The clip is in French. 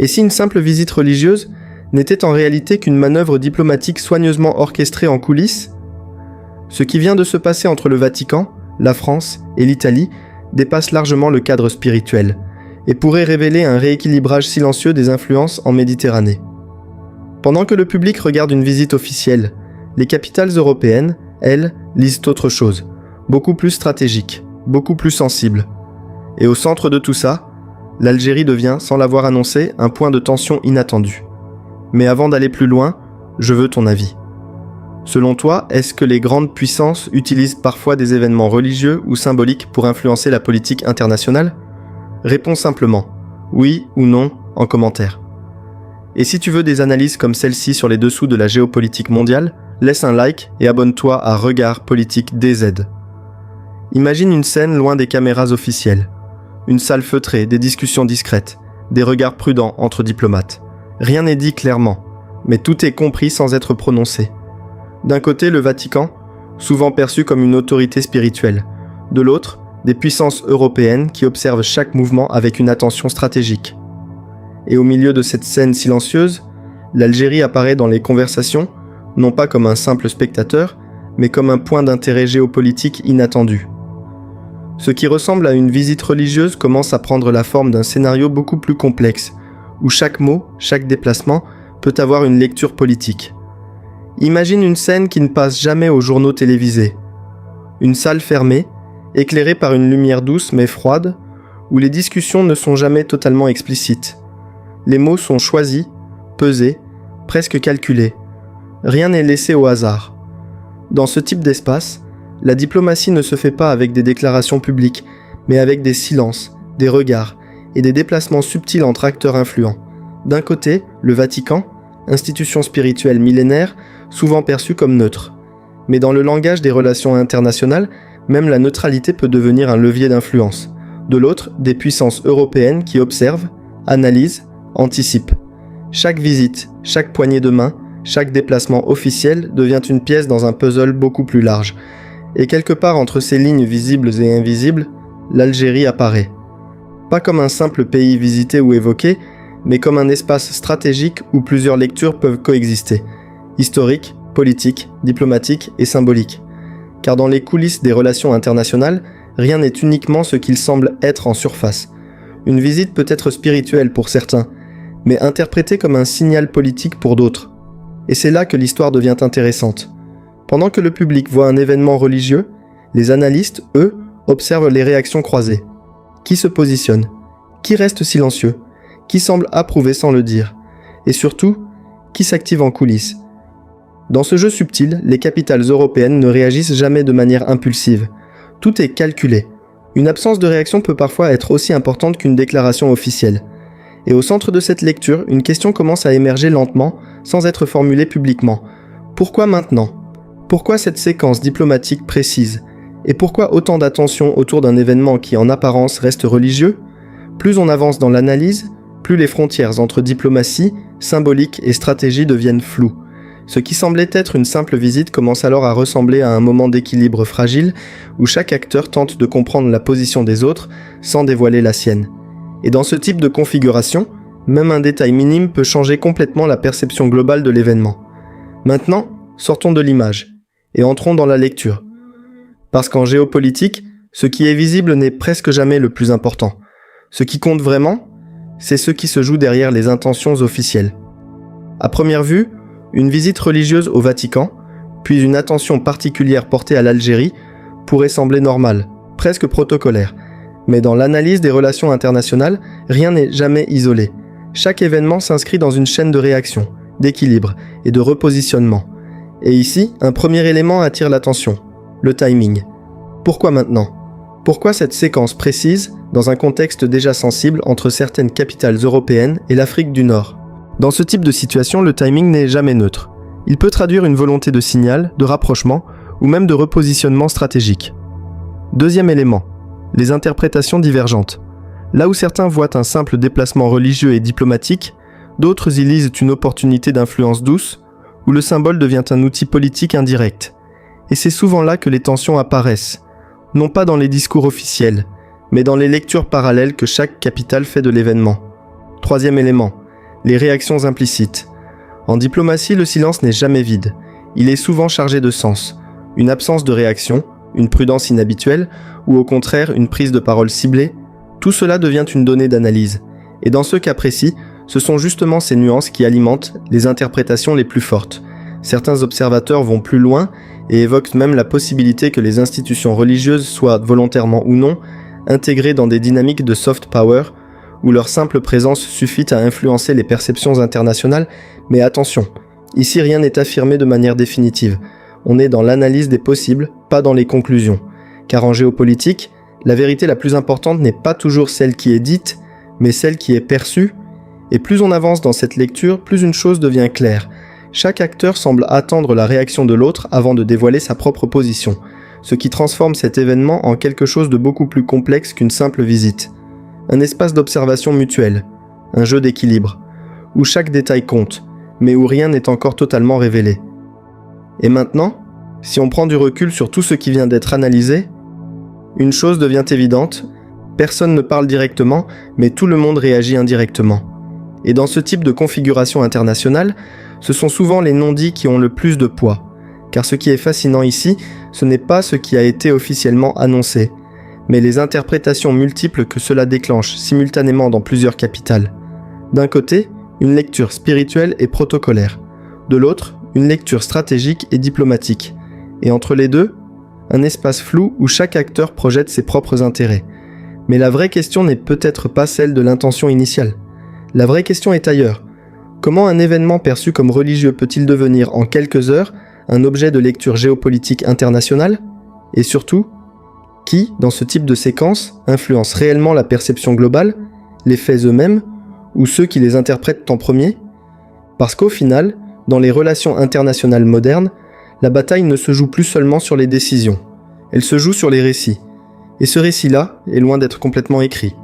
Et si une simple visite religieuse n'était en réalité qu'une manœuvre diplomatique soigneusement orchestrée en coulisses? Ce qui vient de se passer entre le Vatican, la France et l'Italie dépasse largement le cadre spirituel et pourrait révéler un rééquilibrage silencieux des influences en Méditerranée. Pendant que le public regarde une visite officielle, les capitales européennes, elles, lisent autre chose, beaucoup plus stratégique, beaucoup plus sensible. Et au centre de tout ça, l'Algérie devient, sans l'avoir annoncé, un point de tension inattendu. Mais avant d'aller plus loin, je veux ton avis. Selon toi, est-ce que les grandes puissances utilisent parfois des événements religieux ou symboliques pour influencer la politique internationale? Réponds simplement, oui ou non, en commentaire. Et si tu veux des analyses comme celle-ci sur les dessous de la géopolitique mondiale, laisse un like et abonne-toi à Regard Politique DZ. Imagine une scène loin des caméras officielles. Une salle feutrée, des discussions discrètes, des regards prudents entre diplomates. Rien n'est dit clairement, mais tout est compris sans être prononcé. D'un côté, le Vatican, souvent perçu comme une autorité spirituelle. De l'autre, des puissances européennes qui observent chaque mouvement avec une attention stratégique. Et au milieu de cette scène silencieuse, l'Algérie apparaît dans les conversations, non pas comme un simple spectateur, mais comme un point d'intérêt géopolitique inattendu. Ce qui ressemble à une visite religieuse commence à prendre la forme d'un scénario beaucoup plus complexe, où chaque mot, chaque déplacement peut avoir une lecture politique. Imagine une scène qui ne passe jamais aux journaux télévisés. Une salle fermée, éclairée par une lumière douce mais froide, où les discussions ne sont jamais totalement explicites. Les mots sont choisis, pesés, presque calculés. Rien n'est laissé au hasard. Dans ce type d'espace, la diplomatie ne se fait pas avec des déclarations publiques, mais avec des silences, des regards et des déplacements subtils entre acteurs influents. D'un côté, le Vatican, institution spirituelle millénaire, souvent perçue comme neutre. Mais dans le langage des relations internationales, même la neutralité peut devenir un levier d'influence. De l'autre, des puissances européennes qui observent, analysent, anticipent. Chaque visite, chaque poignée de main, chaque déplacement officiel devient une pièce dans un puzzle beaucoup plus large. Et quelque part entre ces lignes visibles et invisibles, l'Algérie apparaît. Pas comme un simple pays visité ou évoqué, mais comme un espace stratégique où plusieurs lectures peuvent coexister. Historique, politique, diplomatique et symbolique. Car dans les coulisses des relations internationales, rien n'est uniquement ce qu'il semble être en surface. Une visite peut être spirituelle pour certains, mais interprétée comme un signal politique pour d'autres. Et c'est là que l'histoire devient intéressante. Pendant que le public voit un événement religieux, les analystes, eux, observent les réactions croisées. Qui se positionne? Qui reste silencieux? Qui semble approuver sans le dire? Et surtout, qui s'active en coulisses? Dans ce jeu subtil, les capitales européennes ne réagissent jamais de manière impulsive. Tout est calculé. Une absence de réaction peut parfois être aussi importante qu'une déclaration officielle. Et au centre de cette lecture, une question commence à émerger lentement, sans être formulée publiquement. Pourquoi maintenant? Pourquoi cette séquence diplomatique précise? Et pourquoi autant d'attention autour d'un événement qui en apparence reste religieux? Plus on avance dans l'analyse, plus les frontières entre diplomatie, symbolique et stratégie deviennent floues. Ce qui semblait être une simple visite commence alors à ressembler à un moment d'équilibre fragile où chaque acteur tente de comprendre la position des autres sans dévoiler la sienne. Et dans ce type de configuration, même un détail minime peut changer complètement la perception globale de l'événement. Maintenant, sortons de l'image et entrons dans la lecture. Parce qu'en géopolitique, ce qui est visible n'est presque jamais le plus important. Ce qui compte vraiment, c'est ce qui se joue derrière les intentions officielles. À première vue, une visite religieuse au Vatican, puis une attention particulière portée à l'Algérie, pourrait sembler normale, presque protocolaire. Mais dans l'analyse des relations internationales, rien n'est jamais isolé. Chaque événement s'inscrit dans une chaîne de réaction, d'équilibre et de repositionnement. Et ici, un premier élément attire l'attention, le timing. Pourquoi maintenant? Pourquoi cette séquence précise, dans un contexte déjà sensible entre certaines capitales européennes et l'Afrique du Nord? Dans ce type de situation, le timing n'est jamais neutre. Il peut traduire une volonté de signal, de rapprochement ou même de repositionnement stratégique. Deuxième élément, les interprétations divergentes. Là où certains voient un simple déplacement religieux et diplomatique, d'autres y lisent une opportunité d'influence douce, où le symbole devient un outil politique indirect. Et c'est souvent là que les tensions apparaissent, non pas dans les discours officiels, mais dans les lectures parallèles que chaque capitale fait de l'événement. Troisième élément, les réactions implicites. En diplomatie, le silence n'est jamais vide. Il est souvent chargé de sens. Une absence de réaction, une prudence inhabituelle, ou au contraire une prise de parole ciblée, tout cela devient une donnée d'analyse. Et dans ce cas précis, ce sont justement ces nuances qui alimentent les interprétations les plus fortes. Certains observateurs vont plus loin et évoquent même la possibilité que les institutions religieuses soient, volontairement ou non, intégrées dans des dynamiques de soft power, où leur simple présence suffit à influencer les perceptions internationales, mais attention, ici rien n'est affirmé de manière définitive. On est dans l'analyse des possibles, pas dans les conclusions. Car en géopolitique, la vérité la plus importante n'est pas toujours celle qui est dite, mais celle qui est perçue, et plus on avance dans cette lecture, plus une chose devient claire. Chaque acteur semble attendre la réaction de l'autre avant de dévoiler sa propre position, ce qui transforme cet événement en quelque chose de beaucoup plus complexe qu'une simple visite. Un espace d'observation mutuelle, un jeu d'équilibre, où chaque détail compte, mais où rien n'est encore totalement révélé. Et maintenant, si on prend du recul sur tout ce qui vient d'être analysé, une chose devient évidente, personne ne parle directement, mais tout le monde réagit indirectement. Et dans ce type de configuration internationale, ce sont souvent les non-dits qui ont le plus de poids. Car ce qui est fascinant ici, ce n'est pas ce qui a été officiellement annoncé, mais les interprétations multiples que cela déclenche simultanément dans plusieurs capitales. D'un côté, une lecture spirituelle et protocolaire. De l'autre, une lecture stratégique et diplomatique. Et entre les deux, un espace flou où chaque acteur projette ses propres intérêts. Mais la vraie question n'est peut-être pas celle de l'intention initiale. La vraie question est ailleurs. Comment un événement perçu comme religieux peut-il devenir en quelques heures un objet de lecture géopolitique internationale? Et surtout, qui, dans ce type de séquence, influence réellement la perception globale, les faits eux-mêmes, ou ceux qui les interprètent en premier? Parce qu'au final, dans les relations internationales modernes, la bataille ne se joue plus seulement sur les décisions, elle se joue sur les récits. Et ce récit-là est loin d'être complètement écrit.